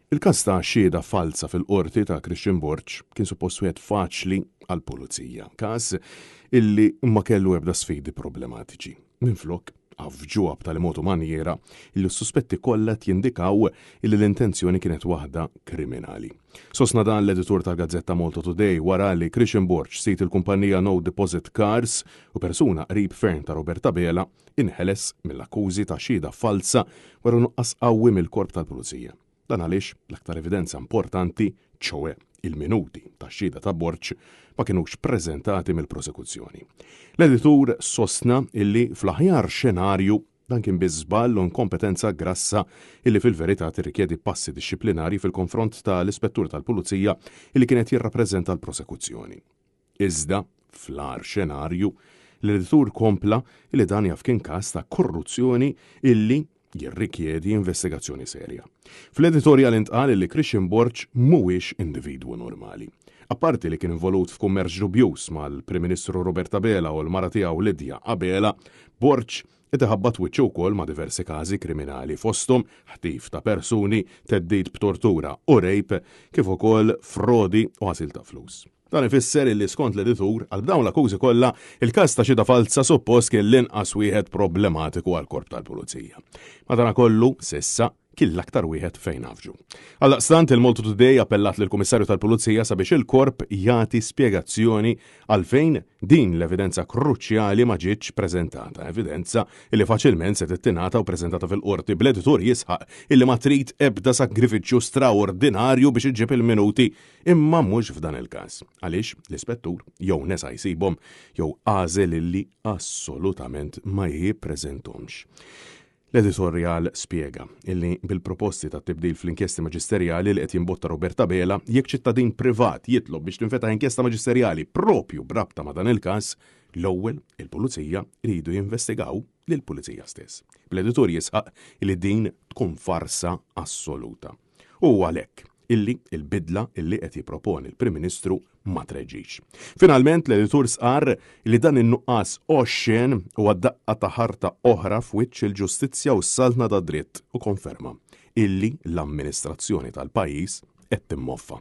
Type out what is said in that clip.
Il-każ ta' xhieda falsa fil-qorti ta' Christian Borch kien suppost wieħed faċli għall-pulizija. Każ illi ma kellu ebda sfidi problematiċi. Minflok avġuab tal-motu manjera illi s-suspetti kollha jindikaw illi l-intenzjoni kienet waħda kriminali. Sosna dan l-editur tal-Gazzetta Malta Today wara li Christian Borch sit il-kumpanija No Deposit Cars u persuna qrib ferm ta' Roberta Bela inħeles mill-akkużi ta' xhieda falsa wara nuqqas qawwi mill-korp tal-pulizija. Dan għaliex l-aktar evidenza importanti, ċoe il-minuti ta' xhieda ta' Borch, ma kienux preżentati mill-prosekuzzjoni. L-editur sostna illi fl-aħjar xenarju dan kien biżball u inkompetenza grassa illi fil-verità tirrikjedi passi disciplinari fil-konfront tal-ispettur tal-pulizija illi kienet jirrappreżenta l-prosekuzzjoni. Iżda, fl-ar xenarju, l-editur kompla illi dan jaf kien każ ta' korruzzjoni illi jirrikjedi investigazzjoni serja. Fl-editorial intqal li Christian Borch mhuwiex individwu normali. Apparti li kien involut f'kummerċ dubjuż mal-Prim Ministru Roberta Bela u l-mara tiegħu Lidja Abela, Borch itiħabbat wiċċu wkoll ma' diversi każi kriminali fosthom ħtif ta' persuni, teddid b'tortura u rejp kif ukoll frodi u ħasil ta' flus. Dan ifisser illi skont l-editur għal dawn l-akkużi kollha il-każ ta' xhieda falsa suppost kien l-inqas wieħed problematiku għall-korp tal-pulizija. Madankollu s'issa kien l-aktar wieħed fejn nafġu. Għaldaqstant il-Malta Today appellat lill-Kummissarju tal-Pulizija sabiex il-korp jagħti spjegazzjoni għalfejn din l-evidenza kruċjali ma ġietx preżentata, evidenza illi faċilment se tittingħata u preżentata fil-qorti bl-editur jisħaq illi ma trid ebda sagrifiċċju straordinarju biex iġġib il-minuti imma mhux f'dan il-każ. Għaliex l-ispettur jew nesa jsibhom jew għażel illi assolutament ma jippreżenthomx. L-editorial spjega illi bil-proposti ta' tibdil fl-inkjesti maġisterjali li qed jimbotta Roberta Bela jekk ċittadin privat jitlob biex tinfetaħ inkjesta maġisterjali propju brabta ma' dan il-każ, l-ewwel il-pulizija jridu jinvestigaw lill-pulizija stess. Bl-editor jisħaq illi din tkun farsa assoluta. U għalhekk illi il-bidla illi qed jipproponi l-Prim Ministru ma treġix. Finalment l-editur sqar li dan in-nuqqas oxxen huwa daqqa ta' ħarta oħra f'wiċċ il-ġustizzja u s-saltna ta' dritt u konferma illi l-amministrazzjoni tal-pajjiż qed timmoffa.